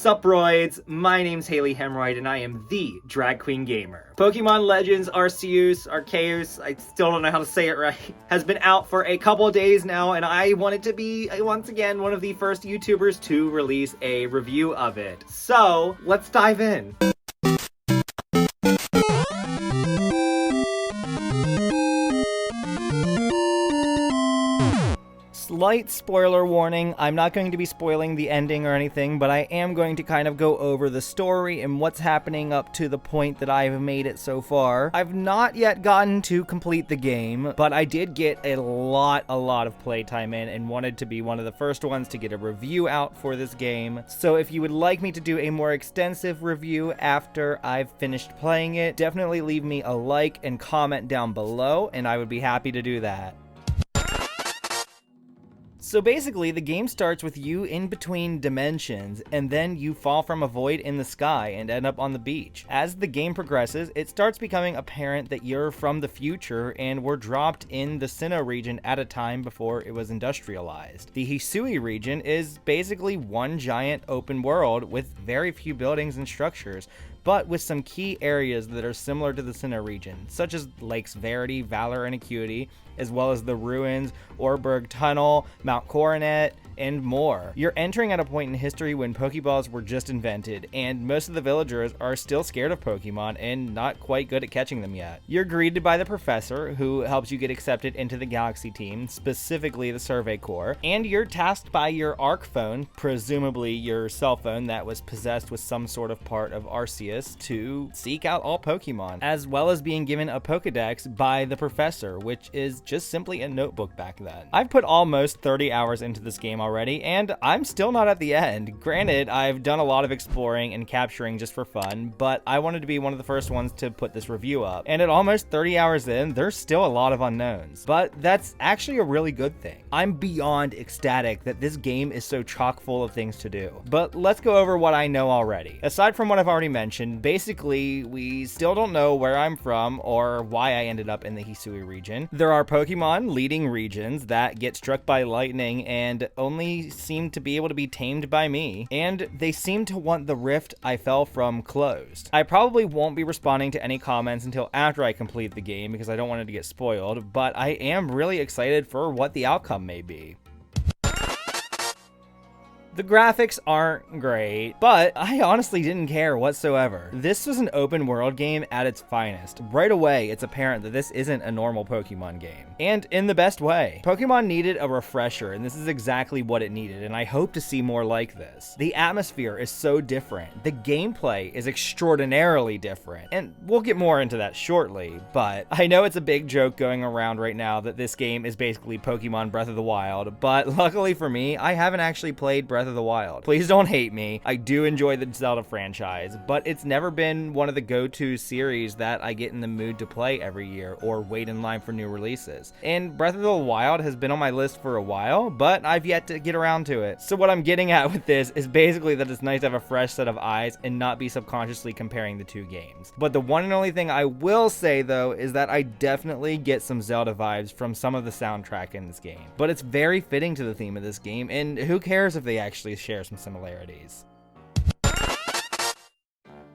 Suproids, my name's Haley Hemorrhoid and I am the Drag Queen Gamer. Pokemon Legends Arceus, I still don't know how to say it right, has been out for a couple of days now, and I wanted to be, once again, one of the first YouTubers to release a review of it. So, let's dive in. Slight spoiler warning, I'm not going to be spoiling the ending or anything, but I am going to kind of go over the story and what's happening up to the point that I've made it so far. I've not yet gotten to complete the game, but I did get a lot of playtime in and wanted to be one of the first ones to get a review out for this game. So if you would like me to do a more extensive review after I've finished playing it, definitely leave me a like and comment down below, and I would be happy to do that. So basically, the game starts with you in between dimensions, and then you fall from a void in the sky and end up on the beach. As the game progresses, it starts becoming apparent that you're from the future and were dropped in the Sinnoh region at a time before it was industrialized. The Hisui region is basically one giant open world with very few buildings and structures, but with some key areas that are similar to the Sinnoh region, such as Lakes Verity, Valor, and Acuity, as well as the ruins, Orberg Tunnel, Mount Coronet, and more. You're entering at a point in history when Pokeballs were just invented, and most of the villagers are still scared of Pokemon and not quite good at catching them yet. You're greeted by the professor, who helps you get accepted into the Galaxy team, specifically the Survey Corps, and you're tasked by your Arc phone, presumably your cell phone that was possessed with some sort of part of Arceus, to seek out all Pokemon, as well as being given a Pokedex by the professor, which is just simply a notebook back then. I've put almost 30 hours into this game already, and I'm still not at the end. Granted, I've done a lot of exploring and capturing just for fun, but I wanted to be one of the first ones to put this review up. And at almost 30 hours in, there's still a lot of unknowns. But that's actually a really good thing. I'm beyond ecstatic that this game is so chock full of things to do. But let's go over what I know already. Aside from what I've already mentioned, basically, we still don't know where I'm from or why I ended up in the Hisui region. There are Pokemon leading regions that get struck by lightning and only seem to be able to be tamed by me, and they seem to want the rift I fell from closed. I probably won't be responding to any comments until after I complete the game because I don't want it to get spoiled, but I am really excited for what the outcome may be. The graphics aren't great, but I honestly didn't care whatsoever. This was an open world game at its finest. Right away, it's apparent that this isn't a normal Pokemon game. And in the best way. Pokemon needed a refresher, and this is exactly what it needed, and I hope to see more like this. The atmosphere is so different. The gameplay is extraordinarily different, and we'll get more into that shortly, but I know it's a big joke going around right now that this game is basically Pokemon Breath of the Wild, but luckily for me, I haven't actually played Breath of the Wild. Please don't hate me. I do enjoy the Zelda franchise, but it's never been one of the go-to series that I get in the mood to play every year or wait in line for new releases. And Breath of the Wild has been on my list for a while, but I've yet to get around to it. So what I'm getting at with this is basically that it's nice to have a fresh set of eyes and not be subconsciously comparing the two games. But the one and only thing I will say though is that I definitely get some Zelda vibes from some of the soundtrack in this game. But it's very fitting to the theme of this game, and who cares if they actually share some similarities.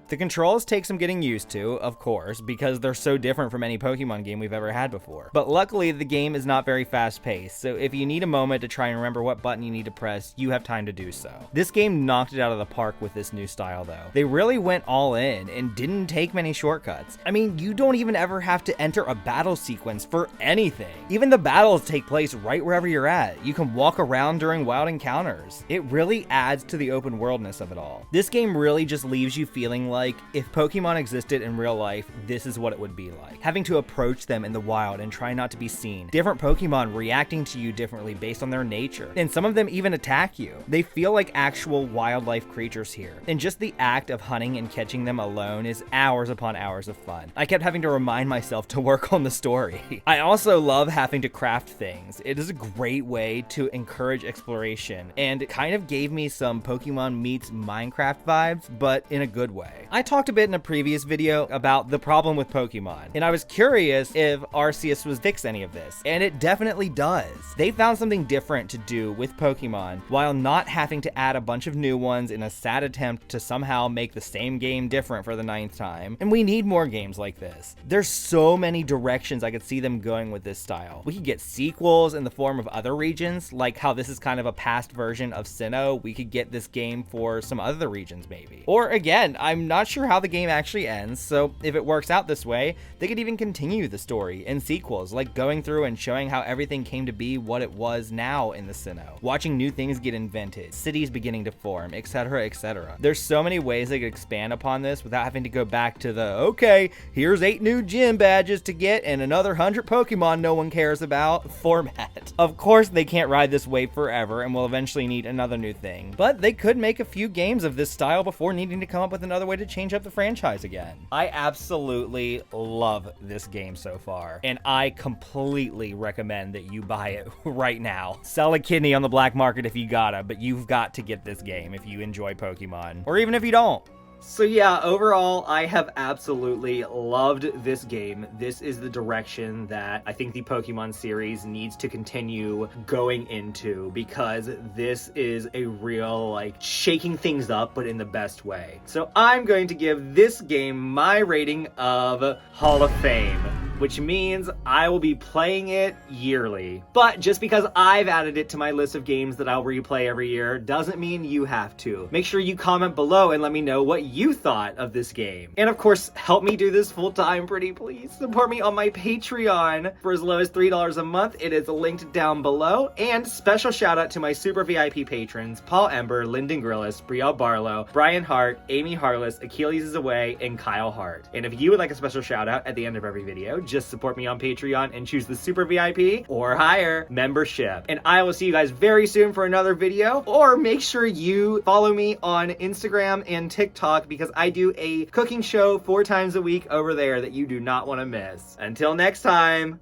The controls take some getting used to, of course, because they're so different from any Pokemon game we've ever had before. But luckily, the game is not very fast-paced, so if you need a moment to try and remember what button you need to press, you have time to do so. This game knocked it out of the park with this new style, though. They really went all in and didn't take many shortcuts. I mean, you don't even ever have to enter a battle sequence for anything. Even the battles take place right wherever you're at. You can walk around during wild encounters. It really adds to the open worldness of it all. This game really just leaves you feeling like if Pokemon existed in real life, this is what it would be like. Having to approach them in the wild and try not to be seen. Different Pokemon reacting to you differently based on their nature. And some of them even attack you. They feel like actual wildlife creatures here. And just the act of hunting and catching them alone is hours upon hours of fun. I kept having to remind myself to work on the story. I also love having to craft things. It is a great way to encourage exploration, and it kind of gave me some Pokemon meets Minecraft vibes, but in a good way. I talked a bit in a previous video about the problem with Pokemon, and I was curious if Arceus was fix any of this, and it definitely does. They found something different to do with Pokemon while not having to add a bunch of new ones in a sad attempt to somehow make the same game different for the 9th time, and we need more games like this. There's so many directions I could see them going with this style. We could get sequels in the form of other regions, like how this is kind of a past version of Sinnoh. We could get this game for some other regions maybe. Or again, I'm not sure how the game actually ends, so if it works out this way, they could even continue the story in sequels, like going through and showing how everything came to be what it was now in the Sinnoh. Watching new things get invented, cities beginning to form, etc, etc. There's so many ways they could expand upon this without having to go back to the, okay, here's 8 new gym badges to get and another 100 Pokemon no one cares about format. Of course they can't ride this wave forever and will eventually need another new thing, but they could make a few games of this style before needing to come up with another way to change up the franchise again. I absolutely love this game so far, and I completely recommend that you buy it right now. Sell a kidney on the black market if you gotta, but you've got to get this game if you enjoy Pokemon, or even if you don't. So yeah, overall, I have absolutely loved this game. This is the direction that I think the Pokemon series needs to continue going into, because this is a real, like, shaking things up, but in the best way. So I'm going to give this game my rating of Hall of Fame, which means I will be playing it yearly. But just because I've added it to my list of games that I'll replay every year doesn't mean you have to. Make sure you comment below and let me know what you thought of this game. And of course, help me do this full time, pretty please. Support me on my Patreon for as low as $3 a month. It is linked down below. And special shout out to my super VIP patrons, Paul Ember, Lyndon Grillis, Brielle Barlow, Brian Hart, Amy Harless, Achilles is Away, and Kyle Hart. And if you would like a special shout out at the end of every video, just support me on Patreon and choose the super VIP or higher membership. And I will see you guys very soon for another video, or make sure you follow me on Instagram and TikTok, because I do a cooking show 4 times a week over there that you do not want to miss. Until next time.